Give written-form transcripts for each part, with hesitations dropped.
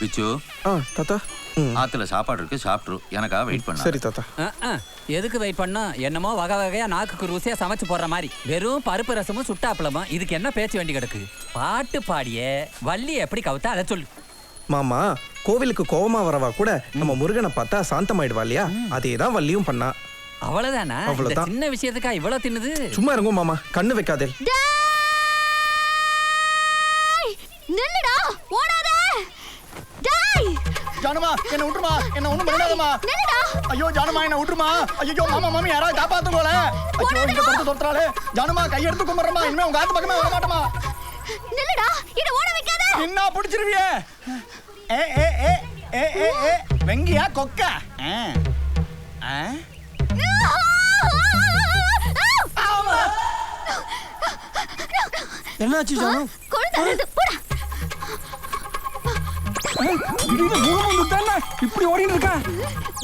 விச்சு தாத்தா ஆத்துல சாப்பாடு இருக்கு, சாப்பிட்ரு. எனக்காக வெயிட் பண்ண. சரி தாத்தா. எதுக்கு வெயிட் பண்ணா? என்னமோ வகை வகையா நாக்குக்கு ருசியா சமைச்சு போடுற மாதிரி. வெறும் பருப்பு ரசமும் சுட்டாப்பளமும். இதுக்கு என்ன பேச்சு வேண்டி கிடக்கு? பாட்டு பாடிய வள்ளி எப்படி கவுத்தா அதை சொல்லு. மாமா, கோவிலுக்கு கோவமா வரவா கூட நம்ம முருகனை பார்த்தா சாந்தமாயிடுவா இல்லையா? அதேதான் வள்ளியும் பண்ணா. அவ்வளவுதானா? சின்ன விஷயத்துக்கா இவ்வளவு தின்னுது? சும்மா இருங்க மாமா, கண்ணு வைக்காதே. நில்லுடா, ஓடாத. டேய் ஜானுமா, என்ன விட்டுருமா, என்ன ஒண்ணும் பண்ணாதமா. நில்லுடா. ஐயோ ஜானுமா, என்ன விட்டுருமா. ஐயோ மாமா மாமி யாராவது காப்பாத்துங்களே. ஐயோ இங்க தொடுறாளே. ஜானுமா கை எடுத்து கும்பிடுறமா, இனிமே உங்க ஆத்து பக்கமே வர மாட்டமா. நில்லுடா, இத ஓட வைக்காத. என்ன பிடிச்சிருவியே. ஏ ஏ ஏ ஏ ஏ ஏ வெங்கியா கொக்க. என்னாச்சு ஜானு? கொழுந்தது போடா. இப்படி ஓடிட்டு இருக்கா.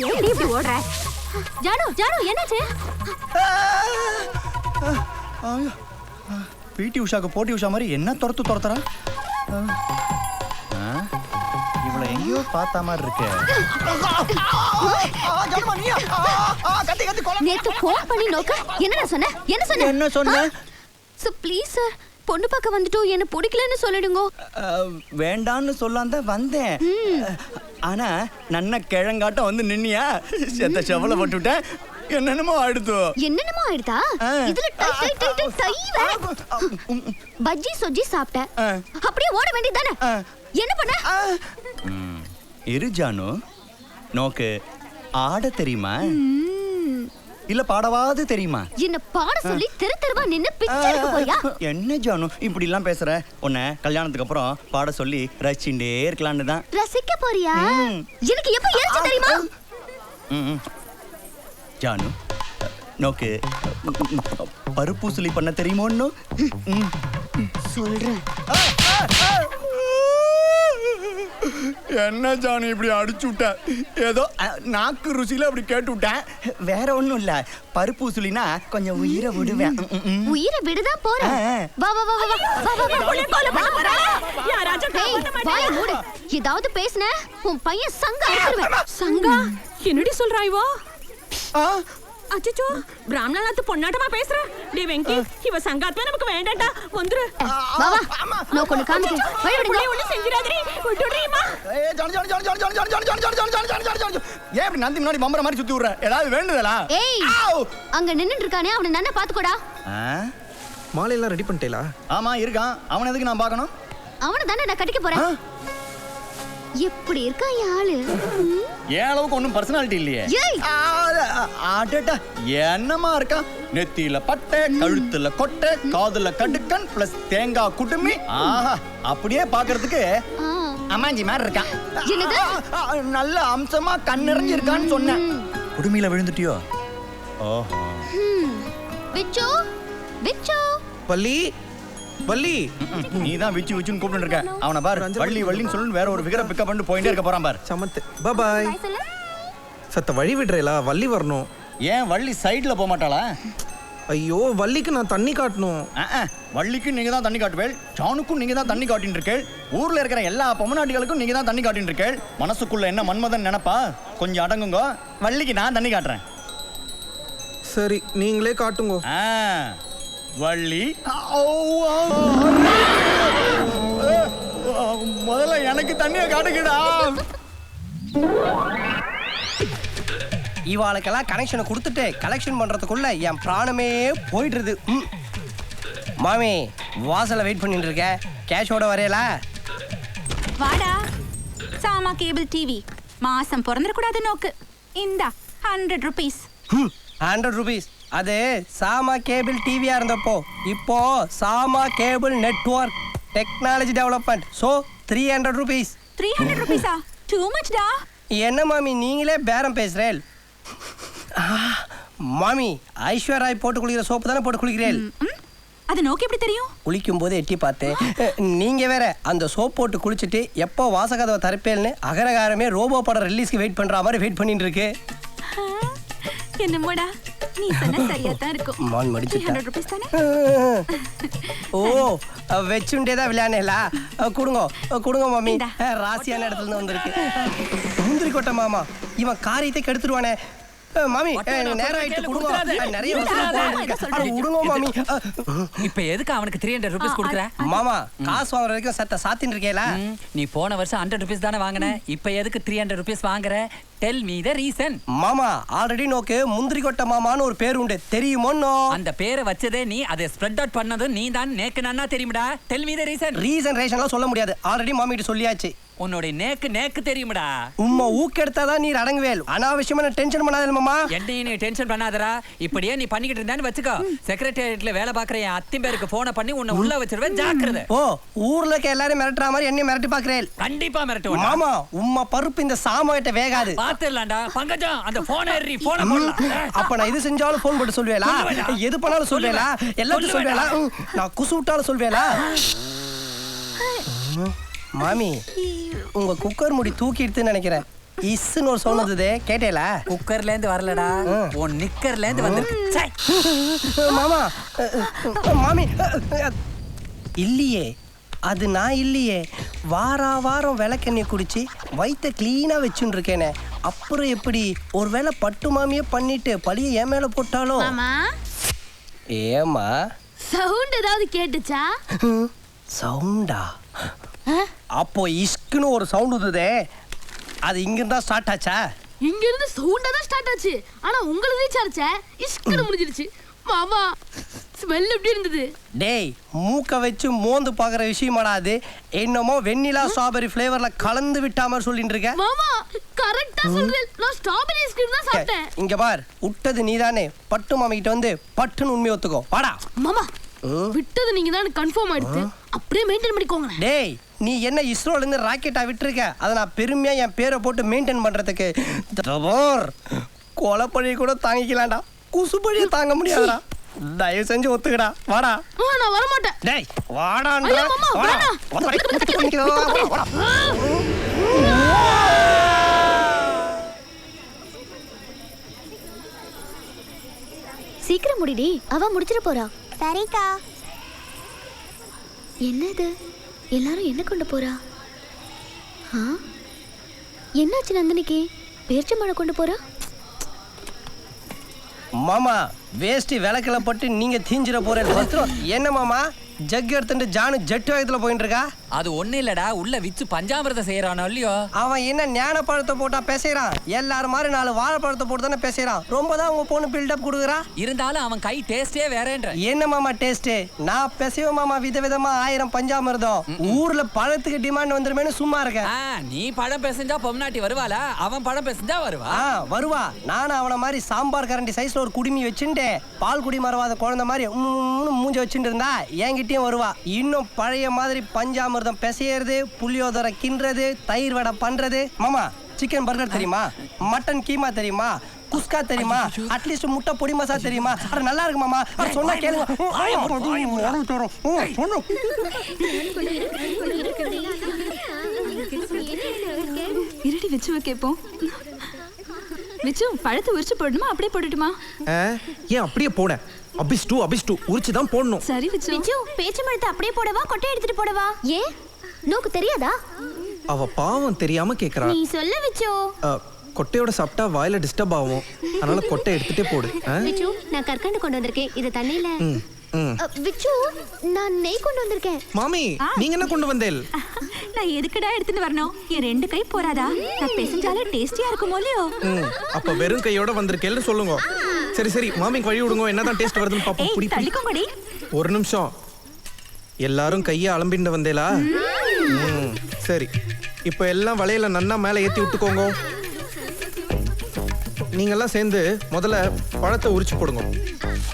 ஏன்டி இப்படி ஓடுற? ஜானு ஜானு என்னாச்சு? பிடி உஷாக்கு போட்டி உஷா மாதிரி என்ன துரத்துறா. இவளை எங்கேயோ பார்த்த மாதிரி இருக்கு. நேத்து போன் பண்ணி நோக்க என்ன சொன்ன? என்ன சொன்ன? சார் ப்ளீஸ் சார், பொண்ணு பார்க்க வந்துட்டோம், என்ன பிடிக்கலன்னு சொல்லிடுங்க. வேண்டான்னு சொல்லாம வந்தேன். ஆனா நன்ன கிழங்காட்டம் வந்து நின்னியா, செத்த செவல போட்டுட்டேன். என்னென்னமோ ஆயிடுதா? இதுல டை வேற. பஜ்ஜி சொஜ்ஜி சாப்பிட்டேன், அப்படியே ஓட வேண்டியதானே. என்ன பண்ண? இரு ஜானு, நோக்கு ஆட தெரியுமா இல்ல பாடவாது தெரியுமா? என்ன பாட சொல்லி தெருவா நின்னு பிச்சை எடுக்க போறியா? என்ன ஜானு இப்படி எல்லாம் பேசுற? உன்னை கல்யாணத்துக்கு அப்புறம் பாட சொல்லி ரசிச்சுட்டே இருக்கலாம்னு தான். ரசிக்க போறியா? எனக்கு எப்ப ஏறிச்சு தெரியுமா? ஜானு, நோக்கு பருப்பூசலி பண்ண தெரியுமோன்னு சொல்றேன். என்ன ஜானு இப்படி அடிச்சு விட்ட? ஏதோ நாக்கு ருசியில அப்படி கேட்டு விட்டேன், வேற ஒண்ணும் இல்ல. பருப்பூசலினா கொஞ்சம் உயிரை விடுவேன். உயிரை விடுதான் போறேன். வா வா வா வா வா. ஏதாவது பேசுன உன் பையன் சங்கா அடிச்சிருவேன். சங்கா என்னடி சொல்றாய்வோ? அச்சச்சோ, பிராமணாத்து பொண்ணாட்டமா பேசுற. டே வெங்கி, இவ சங்காத்மா நமக்கு வேண்டாம்டா. வந்துரு. வா வா, நான் கொண்டு காமிக்கிறேன். வழி விடுங்க. ஒண்ணு செஞ்சிராதீ. விட்டுடுறீமா? ஏய் ஜானு ஜானு ஜானு ஜானு ஜானு ஜானு ஜானு ஜானு ஜானு ஜானு ஜானு ஜானு. ஏன் இப்படி நந்தி முன்னாடி பம்பர மாதிரி சுத்தி விடுற? ஏதாவது வேண்டுதலா? ஏய், அங்க நின்னுட்டு இருக்கானே, அவனை நன்னா பாத்துக்கோடா. மாலை எல்லாம் ரெடி பண்ணிட்டேலா? ஆமா இருக்கான். அவனை எதுக்கு நான் பார்க்கணும்? அவனை தானே நான் கட்டிக்க போறேன். எப்படி இருக்கா ஆளு? ஏன் அளவுக்கு ஒன்னும் பர்சனாலிட்டி இல்லையே. என்னமா இருக்கா? நெத்தியில பட்டை, கழுத்துல கொட்டை, காதுல கடுக்கன் பிளஸ் தேங்காய் குடுமி. ஆஹா, அப்படியே பாக்குறதுக்கு அம்மாஞ்சி மாதிரி இருக்கான். என்னது? நல்ல அம்சமா கண் நிறைஞ்சிருக்கான்னு சொன்னேன். குடுமியில விழுந்துட்டியோ? ஓஹோ. விச்சு விச்சு. வள்ளி வள்ளி, நீதான் விச்சு விச்சுன்னு கூப்பிட்டு இருக்க. அவனை பாரு, வள்ளி வள்ளின்னு சொல்லு, வேற ஒரு ஃபிகரை பிக்கப் பண்ணிட்டு போயிட்டே இருக்க போறான் பாரு. சமத்து. Bye bye. சத்த வழி விடுறேலா, வள்ளி வரணும். ஏன் வள்ளி சைடுல போக மாட்டாளா? ஐயோ, வள்ளிக்கு நான் தண்ணி காட்டணும். வள்ளிக்கும் நீங்க தான் தண்ணி காட்டுவேள், ஜானுக்கும் நீங்க தான் தண்ணி காட்டின்னு இருக்கேள், ஊர்ல இருக்கிற எல்லா பொம்மநாட்டிகளுக்கும் நீங்க தான் தண்ணி காட்டின்னு இருக்கேள். மனசுக்குள்ள என்ன மன்மதன் நினைப்பா? கொஞ்சம் அடங்குங்க, வள்ளிக்கு நான் தண்ணி காட்டுறேன். சரி, நீங்களே காட்டுங்க. வள்ளி முதல்ல எனக்கு தண்ணியை காட்டுக்கடா. இவாளுக்கெல்லாம் கனெக்ஷனை கொடுத்துட்டு கலெக்ஷன் பண்றதுக்குள்ள என் பிராணமே போயிடுறது. மாமி வாசல்ல வெயிட் பண்ணிட்டு இருக்கேன், கேஷோட வரையலா? வாடா. சாமா கேபிள் டிவி மாசம் பிறந்துடக்கூடாது நோக்கு. இந்தா 100 rupees. 100 rupees. அது சாமா கேபிள் டிவியா இருந்தப்போ, இப்போ சாமா cable network technology development. So 300 rupees. 300 rupees-ஆ? டூ மச் டா. என்ன மாமி நீங்களே பேரம் பேசுறேன்? மாமி ஐஸ்வர்யா ராய் போட்டு குளிக்கிற சோப்பு தானே போட்டு குளிக்கிறேன். அது நோக்கி எப்படி தெரியும்? குளிக்கும் போது எட்டி பார்த்தேன். நீங்க வேற அந்த சோப் போட்டு குளிச்சுட்டு எப்போ வாசகதவை தரப்பேல்னு அகரகாரமே ரோபோ படம் ரிலீஸ்க்கு வெயிட் பண்ற மாதிரி வெயிட் பண்ணிட்டு இருக்கு. என்னமோடா நீ சொன்ன சரியா தான் இருக்கும். மான் மடிச்சிட்டா. 300 rupees தானே? ஓ வெச்சுண்டேதான் விளையாடல. கொடுங்க மாமி. இந்தா. ராசியான இடத்துல இருந்து வந்திருக்கு. முந்திரி கொட்டை மாமா இவன் காரியத்தை கெடுத்துருவானே. மாமி நேரம் ஆயிட்டு கொடுங்க. நிறைய விடுங்க மாமி. இப்ப எதுக்கு அவனுக்கு 300 rupees கொடுக்குற? மாமா காசு வாங்குற வரைக்கும் சத்த சாத்தின்னு இருக்கேல. நீ போன வருஷம் 100 rupees தானே வாங்கின, இப்ப எதுக்கு 300 rupees வாங்குற? Tell me the reason. மாமா ஆல்ரெடி நோக்கு முந்திரி கொட்டை மாமான்னு ஒரு பேர் உண்டு தெரியுமோன்னோ? அந்த பேரை வச்சதே நீ, அதை ஸ்ப்ரெட் அவுட் பண்ணதும் நீ தான். நேக்கு நன்னா தெரியுமடா. Tell me the reason. Reason ரேஷன்லாம் சொல்ல முடியாது. ஆல்ரெடி மாமி கிட்ட சொல்லியாச்சு. உன்னோட நேக்கு தெரியுமடா. உம்மா ஊக்கெடுத்தாதான் நீ அடங்குவேல். அனாவசியமா டென்ஷன் பண்ணாத மாமா. என்னையும் நீ டென்ஷன் பண்ணாதடா. இப்படியே நீ பண்ணிக்கிட்டு இருந்தான்னு வச்சுக்கோ, செக்ரட்டேரியட்ல வேலை பாக்குற என் அத்தி பேருக்கு போனை பண்ணி உன்னை உள்ள வச்சிருவேன். ஜாக்கிரதை. ஓ ஊர்ல இருக்க எல்லாரும் மிரட்டுற மாதிரி என்னையும் மிரட்டி பாக்குறேன். கண்டிப்பா மிரட்டுவேன். மாமா உம்மா பருப்பு இந்த சாமாட்ட வேகாது. பாத்துடலாம்டா. பங்கஜம் அந்த போனை ஏறி போனை போடலாம். அப்ப நான் இது செஞ்சாலும் போன் போட்டு சொல்வேலா? எது பண்ணாலும் சொல்வேலா? எல்லாத்தையும் சொல்வேலா? நான் குசு விட்டாலும் சொல்வேலா? மாமி உங்க குக்கர் முடி தூக்கிடுதுன்னு நினைக்கிறேன். இஸ்ன்னு ஒரு சவுண்ட் வந்தது கேட்டேல? குக்கர்ல இருந்து வரலடா, உன் நிக்கர்ல இருந்து வந்திருக்கு. மாமா மாமி இல்லையே, அது நான் இல்லையே. வாரம் விளக்கெண்ணெய் குடிச்சு வயிற்ற கிளீனா வச்சுன்னு இருக்கேனே. அப்புறம் எப்படி ஒருவேளை பட்டு மாமியே பண்ணிட்டு பழிய என் மேல போட்டாலும்? மாமா ஏமா சவுண்ட் ஏதாவது கேட்டுச்சா? சவுண்டா? அப்போ இஸ்க்குன்னு ஒரு சவுண்ட் வந்ததே, அது இங்கிருந்தா ஸ்டார்ட் ஆச்சா? இங்க இருந்து சவுண்டா தான் ஸ்டார்ட் ஆச்சு. ஆனா உங்களுக்கு ரீச் ஆச்சே இஸ்குன்னு முடிஞ்சிருச்சு. மாமா ஸ்மெல் எப்படி இருந்தது? டேய் மூக்க வச்சு மோந்து பாக்குற விஷயமாடா அது. என்னமோ வெண்ணிலா ஸ்ட்ராபெரி ஃப்ளேவர்ல கலந்து விட்டா மாதிரி சொல்லிட்டு இருக்க. மாமா கரெக்ட்டா சொல்றேன். நான் ஸ்ட்ராபெரி ஐஸ்கிரீம் தான் சாப்பிட்டேன். இங்க பார், விட்டது நீதானே. பட்டு மாமா கிட்ட வந்து பட்டுன்னு உண்மை ஒத்துக்கோ. வாடா. மாமா விட்டது நீங்க தான் கன்ஃபார்ம் ஆயிடுச்சு. அப்படியே மெயின்டைன் பண்ணிக்கோங்க. டேய் நீ என்ன இஸ்ரோல இருந்து ராக்கெட்டா விட்டுருக்க, அதை நான் பெருமையா என் பேரை போட்டு மெயின்டைன் பண்றதுக்கு கொலைப்பழி கூட தாங்கிக்கலாம்டா, குசுப்பழியை தாங்க முடியாதுடா. தயவு செஞ்சு ஒத்துக்கடா. வாடா. நான் வர மாட்டேன். டேய் வாடான்றா. வாடா. சீக்கிரம் முடிடி, அவ முடிச்சிட போறா. சரிக்கா. என்ன இது, எல்லாரும் என்ன கொண்டு போறா? என்னாச்சு நந்தினிக்கு? பேர்ச்சம்பழ கொண்டு போறா? மாமா வேஷ்டி விளக்கில பட்டு நீங்க தீஞ்சிட போறேன். என்ன மாமா ஜக் எடுத்துட்டு ஜானு ஜெட் வேகத்துல போயிட்டு இருக்கா? அது ஒண்ணு இல்லடா, உள்ள விச்சு பஞ்சாமிரதம் செய்யறானோ இல்லையோ. அவன் என்ன ஞான பழத்தை போட்டா பேசுறான்? எல்லாரும் மாதிரி 4 வாழைப்பழத்தை போட்டு தானே பேசுறான். ரொம்ப தான் உங்க பொண்ணு பில்டப் கொடுக்குறா. இருந்தாலும் அவன் கை டேஸ்டே வேறேன்ற. என்ன மாமா டேஸ்ட்? நான் பேசுவ மாமா விதவிதமா 1000 பஞ்சாமிரதம். ஊர்ல பழத்துக்கு டிமாண்ட் வந்துருமேனு சும்மா இருக்க. நீ பழம் பேசஞ்சா பொம்னாட்டி வருவாளா? அவன் பழம் பேசஞ்சா வருவா. வருவா. நானும் அவன மாதிரி சாம்பார் கரண்டி சைஸ்ல ஒரு குடுமி வச்சுட்டு பால் குடி மறவாத குழந்தை மாதிரி மூஞ்ச வச்சுட்டு இருந்தா என்கிட்டயும் வருவா. இன்னும் பழைய மாதிரி பஞ்சாமிர்தம் பெசையறது, புளியோதரை கிண்டுறது, தயிர் வடை பண்றது. மாமா சிக்கன் பர்கர் தெரியுமா? மட்டன் கீமா தெரியுமா? குஸ்கா தெரியுமா? அட்லீஸ்ட் முட்டை பொடி மசா தெரியுமா? அது நல்லா இருக்கு மாமா. சொன்னா கேளுங்க. இருடி விச்சுவை கேட்போம். விச்சு பழத்தை உரிச்சு போடணுமா அப்படியே போட்டுட்டுமா? ஏன் அப்படியே போட? அபிஸ் டூ உரிச்சு தான் போடணும். சரி விச்சு. விச்சு பேச்சம்பழத்தை அப்படியே போடவா கொட்டை எடுத்துட்டு போடவா? ஏன் நோக்கு தெரியாதா? அவ பாவம் தெரியாம கேக்குறா. நீ சொல்ல விச்சு. கொட்டையோட சாப்பிட்டா வாயில டிஸ்டர்ப் ஆகும், அதனால கொட்டை எடுத்துட்டே போடு. விச்சு நான் கற்கண்டு கொண்டு வந்திருக்கேன், இத தண்ணியில. விச்சு நான் நெய் கொண்டு வந்திருக்கேன். மாமி நீங்க என்ன கொண்டு வந்தேல்? நான் எதுக்குடா எடுத்துட்டு வரணும்? என் 2 கை போறாதா? நான் பேசஞ்சாலே டேஸ்டியா இருக்குமோ இல்லையோ? அப்ப வெறும் கையோட வந்திருக்கேன்னு சொல்லுங்க. சரி மாமிக்கு வழி விடுங்க, என்னதான் டேஸ்ட் வருதுன்னு பாப்போம். புடி தள்ளிக்கோங்கடி. ஒரு நிமிஷம், எல்லாரும் கையை அலம்பிண்டு வந்தேலா? சரி, இப்போ எல்லாம் வளையல நன்னா மேலே ஏற்றி விட்டுக்கோங்க. நீங்கெல்லாம் சேர்ந்து முதல்ல பழத்தை உரிச்சு போடுங்க.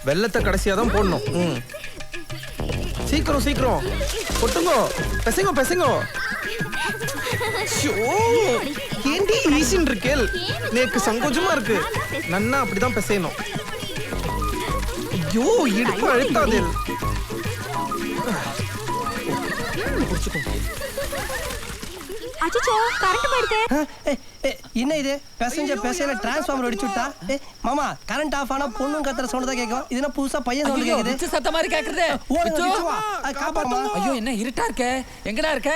வெள்ளத்தை கடைசியாக தான் போடணும். சீக்கிரம் கொட்டுங்க, பெசங்க. ஏண்டி ஈசின் இருக்கேல், நேக்கு சங்கோஜமா இருக்கு. நன்னா அப்படிதான் பெசையணும். ஐயோ இடுப்பு அழுத்தாதே. அச்சச்சோ கரண்ட் போயிடுதே. என்ன இது பேசஞ்சர் பேசல டிரான்ஸ்ஃபார்மர் அடிச்சு விட்டா மாமா கரண்ட் ஆஃப் ஆனா பொண்ணும் கத்துற சவுண்ட் தான் கேட்கும் இது என்ன புதுசா பையன் சவுண்ட் ஐயோ, கேக்குது விச்சு சத்த மாதிரி கேக்குது ஓடுங்க விச்சு. விச்சு வா காப்பாத்துமா ஐயோ என்ன இருட்டா இருக்க எங்கடா இருக்க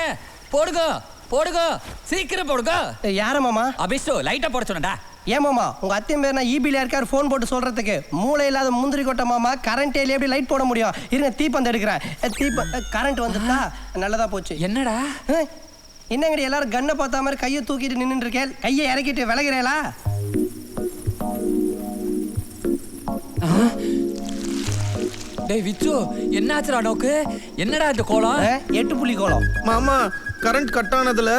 போடுங்க போடுங்க சீக்கிரம் போடுங்க யார மாமா அபிஷ்டு லைட்டா போட சொன்னடா ஏன் மாமா உங்க அத்தையும் பேர் நான் ஈபில இருக்காரு ஃபோன் போட்டு சொல்றதுக்கு மூளை இல்லாத முந்திரி கொட்டை மாமா கரண்ட் ஏலி எப்படி லைட் போட முடியும் இருங்க தீப்பந்தம் எடுக்கிறேன் கரண்ட் வந்துட்டா நல்லதா போச்சு என்னடா என்னங்கடி எல்லாரும் கண்ணை பார்த்த மாதிரி கையை தூக்கிட்டு நின்னுட்டு இருக்கேன் கையை இறக்கிட்டு விலகிறேளா டேய் விச்சு என்னாச்சுடா நோக்கு என்னடா இந்த கோலம் 8 புள்ளி கோலம் மாமா கரண்ட் கட் ஆனதுல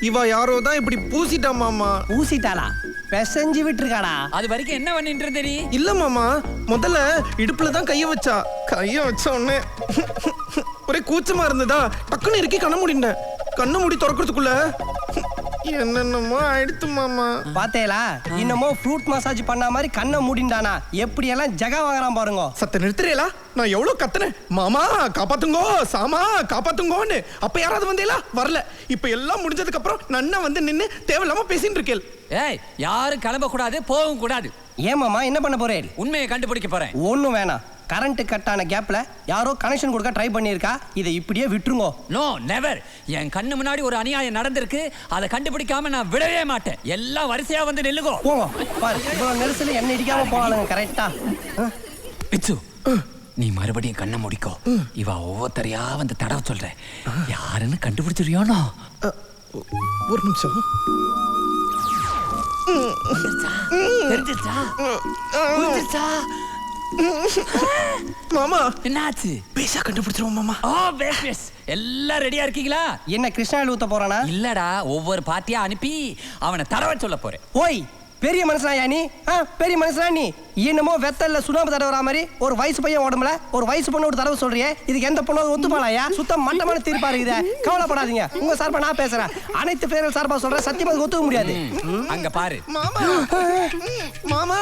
இவ யாரோ தான் இப்படி பூசிட்டா மாமா. ஊசிட்டாளா பெசஞ்சு விட்டுருக்காடா அது வரைக்கும் என்ன பண்ணிட்டு இருந்த நீ இல்ல மாமா முதல்ல இடுப்புல தான் கைய வச்சா வச்ச உடனே ஒரே கூச்சமா இருந்ததா டக்குன்னு இறுக்கி கண்ண மூடிட்டேன் கண்ண மூடி திறக்கிறதுக்குள்ள என்னென்னமோ ஆயிடுத்து மாமா. பாத்தேலா இன்னமும் ஃப்ரூட் மசாஜ் பண்ண மாதிரி கண்ணை மூடிண்டானா எப்படி எல்லாம் ஜகா வாங்குறான் பாருங்க. சத்த நிறுத்துறீங்களா நான் எவ்வளவு கத்துனேன் மாமா காப்பாத்துங்கோ சாமா காப்பாத்துங்கோன்னு அப்ப யாராவது வந்தீங்களா வரல இப்ப எல்லாம் முடிஞ்சதுக்கு அப்புறம் நன்னா வந்து நின்னு தேவையில்லாம பேசிட்டு இருக்கேன். ஏய் யாரும் கிளம்ப கூடாது போகவும் கூடாது. ஏன் மாமா என்ன பண்ண போறேன் உண்மையை கண்டுபிடிக்க போறேன். ஒண்ணும் வேணாம் கரண்ட் கட் ஆன கேப்ல யாரோ கனெக்ஷன் கொடுக்க ட்ரை பண்ணியிருக்கா இதை இப்படியே விட்டுருங்க. நோ நெவர் என் கண்ணு முன்னாடி ஒரு அநியாயம் நடந்திருக்கு அதை கண்டுபிடிக்காம நான் விடவே மாட்டேன். எல்லாம் வரிசையா வந்து நில்லுங்கோ. போங்க பாரு இவ்வளவு நெரிசல என்ன இடிக்காம போவாளுங்க கரெக்டா. பிச்சு நீ மறுபடியும் கண்ணை முடிக்கோ. இவ ஒவ்வொருத்தரையா வந்து தடவை சொல்றேன் யாருன்னு கண்டுபிடிச்சிருயோனோ. ஒரு நிமிஷம் தெரிஞ்சிச்சா புரிஞ்சிச்சா மாமா என்னாச்சு பேசா கண்டுபிடிச்சிருவோம் மாமா. ஓ பேஸ் பேஸ் எல்லாம் ரெடியா இருக்கீங்களா? என்ன கிருஷ்ணாவில் ஊத்த போறானா? இல்லடா ஒவ்வொரு பார்ட்டியா அனுப்பி அவனை தடவை சொல்ல போறேன். ஓய் பெரிய மனுஷனா நீ பெரிய மனுஷனா நீ என்னமோ வெத்தல்ல சுண்ணாம்பு தடவுற மாதிரி ஒரு வயசு பையன் உடம்புல ஒரு வயசு பொண்ணு ஒரு தடவை சொல்றியே இதுக்கு எந்த பொண்ணு ஒத்துப்பாளையா? சுத்தம் மட்டமான தீர்ப்பா இருக்குது. கவலைப்படாதீங்க உங்க சார்பா நான் பேசுறேன் அனைத்து பேர்கள் சார்பா சொல்றேன் சத்தியமா ஒத்துக்க முடியாது. அங்க பாரு மாமா மாமா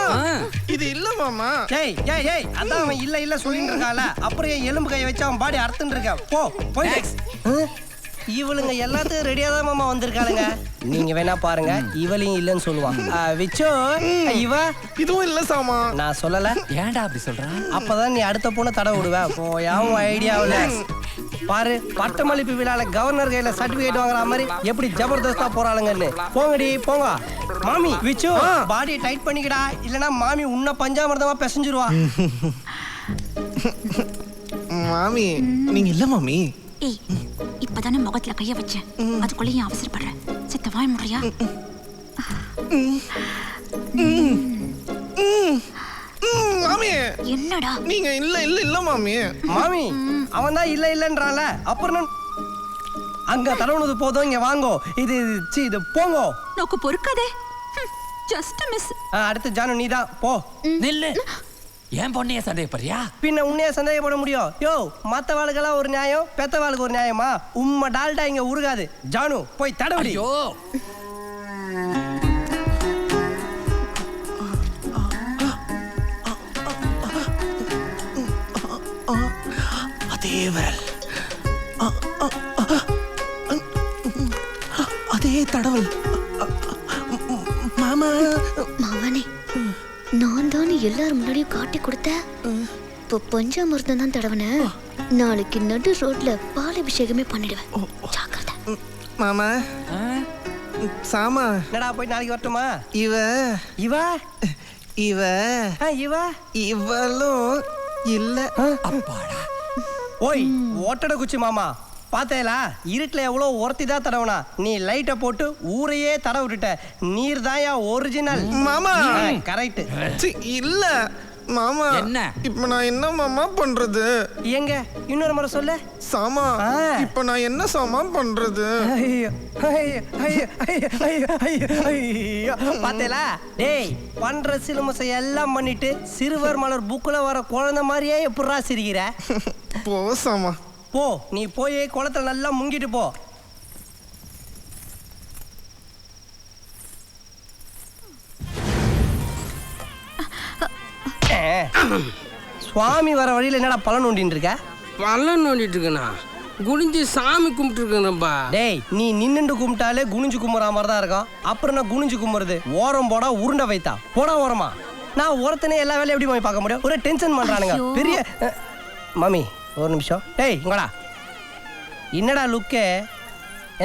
இது இல்ல மாமா. ஏய் ஏய் ஏய் அதான் அவன் இல்ல இல்ல சொல்லிட்டு இருக்கால அப்புறம் என் எலும்பு கையை வச்சு அவன் பாடி அறுத்துட்டு இருக்கான். போ போய் இவளுங்க எல்லாத்துக்கும் ரெடியா தான் மாமா வந்திருக்காளுங்க. நீங்க வேணா பாருங்க இவளையும் இல்லன்னு சொல்லுவான். விச்சோ இவ இதுவும் இல்ல சாமா. நான் சொல்லல ஏன்டா அப்படி சொல்றான்? அப்பதான் நீ அடுத்த பொண்ணு தடவை விடுவ. போயாவும் ஐடியாவில் பாரு பட்டமளிப்பு விழால கவர்னர் கையில சர்டிபிகேட் வாங்குற மாதிரி எப்படி ஜபர்தஸ்தா போறாளுங்கன்னு. போங்கடி போங்க. மாமி விச்சு பாடியை டைட் பண்ணிக்கடா இல்லனா மாமி உன்ன பஞ்சாமிர்தமா பிசைஞ்சிருவா. மாமி நீங்க இல்ல மாமி. ஏய் இப்பதானே முகத்துல கைய வச்சேன் அதுக்குள்ள ஏன் அவசரப்படுறேன்? செத்த வாய் முறையா மாமி என்னடா நீங்க இல்ல இல்ல இல்ல மாமி. மாமி அவன் தான் இல்ல இல்லன்றான்ல அப்புறம் அங்க தடவுனது போதும் இங்க வாங்கோ. இது போங்கோ. நோக்கு பொறுக்காதே ஜஸ்ட் மிஸ். அடுத்து ஜானு நீதான் போ. நில்லு ஏன் பொண்ணைய சந்தேகப்படுறியா? பின்ன உன்னைய சந்தேகப்பட முடியும்? யோ மத்த வாளுக்கெல்லாம் ஒரு நியாயம் பெத்த வாளுக்கு ஒரு நியாயமா? உம்மை டால்டா இங்க உருகாது. ஜானு போய் தடவுடி. ஐயோ அதே விரல் அதே தடவல். மாமா மாமனே நான் தான் எல்லாரும் முன்னாடியும் காட்டி கொடுத்த இப்போ பஞ்சாமிர்தம் தான் தடவன. நாளைக்கு நடு ரோட்ல பால் அபிஷேகமே பண்ணிடுவேன். ஜாக்கிரதை. மாமா சாமா என்னடா போய் நாளைக்கு வரட்டுமா? இவ இவ இவ இவ இவளும் இல்ல. அப்பாடா ஓய் ஓட்டட குச்சி மாமா பாத்தேலா இருட்டுல எவ்வளவு ஒருத்தி தான் தடவுனா நீ லைட்டை போட்டு ஊரையே தடவை விட்டுட்ட. நீர் தாயா ஒரிஜினல் மாமா. கரெக்ட் இல்ல மாமா. என்ன இப்ப நான் என்ன மாமா பண்றது? எங்க இன்னொரு முறை சொல்ல சாமா. இப்ப நான் என்ன சாமா பண்றது? பாத்தேலா டேய் பண்ற சிலுமசை எல்லாம் பண்ணிட்டு சிறுவர் மலர் புக்குல வர குழந்தை மாதிரியே எப்படா சிரிக்கிற? போ சாமா போ. நீ போய் குளத்துல நல்லா முங்கிட்டு போ. சுவாமி வர வழியில என்னடா பழம் நோண்டிட்டு இருக்க? பழம் நோண்டிட்டு இருக்கா? குனிஞ்சு சாமி கும்பிட்டுருக்கேன்ப்பா. டேய் நீ நின்னுண்டு கும்பிட்டாலே குனிஞ்சு கும்புற மாதிரி தான் இருக்கும். அப்புறம் நான் குனிஞ்சு கும்புறது ஓரம் போடா உருண்டை வைத்தா போடா ஓரமா. நான் ஒருத்தனே எல்லா வேலையும் எப்படி மாமி பார்க்க முடியும்? ஒரே டென்ஷன் பண்றானுங்க பெரிய மாமி. ஒரு நிமிஷம். டேய் இங்கடா. என்னடா லுக்கே?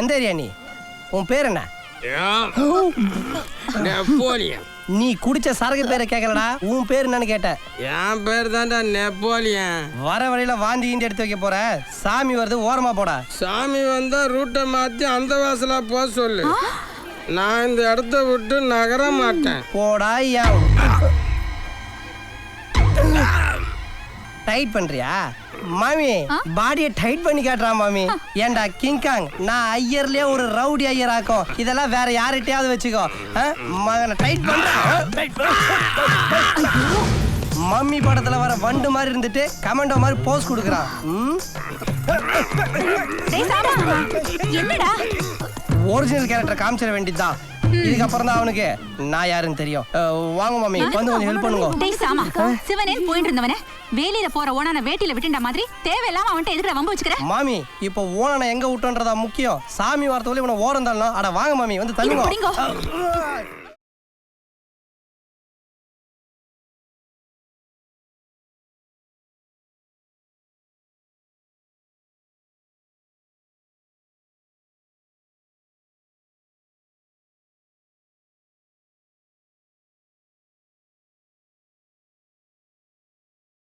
எந்த ஏரியா நீ? உன் பேர் என்ன? நெப்போலியன். நீ குடிச்ச சரக்கு பேரை கேட்கலடா, உன் பேர் என்னன்னு கேட்டேன். என் பேர் தான்டா நெப்போலியன். வர வழியில வாந்தி கீண்டி எடுத்து வைக்க போற. சாமி வருது ஓரமா போடா. சாமி வந்தா ரூட்டை மாத்தி அந்த வாசலா போக சொல்லு. நான் இந்த இடத்த விட்டு நகர மாட்டேன். போடா. டைட் பண்றியா மாமி? பாடியை டைட் பண்ணி காட்டுறான் மாமி. ஏண்டா கிங்காங், நான் ஐயர்லயே ஒரு ரவுடி ஐயர் ஆக்கும். இதெல்லாம் வேற யார்கிட்டயாவது வச்சுக்கோ. மகனை டைட் பண்ற. மம்மி படத்துல வர வண்டு மாதிரி இருந்துட்டு கமெண்டோ மாதிரி போஸ் கொடுக்குறான். ஒரிஜினல் கேரக்டர் காமிச்சிட வேண்டியதுதான். இதுக்கப்புறம் தான் அவனுக்கு நான் யாருன்னு தெரியும். வாங்க மாமி, வந்து கொஞ்சம் ஹெல்ப் பண்ணுங்க. டேய் சாமா, சிவனேன் போயிட்டு இருந்தவனே வேலியில போற ஓனான வேட்டில விட்டுண்ட மாதிரி தேவையில்லாம அவன்கிட்ட எதுக்குடா வம்பு வச்சுக்கிற? மாமி இப்போ ஓனான எங்க விட்டோன்றதா முக்கியம். சாமி வார்த்தையில இவனை ஓரம் தள்ளணும். அட வாங்க மாமி, வந்து தள்ளுங்க.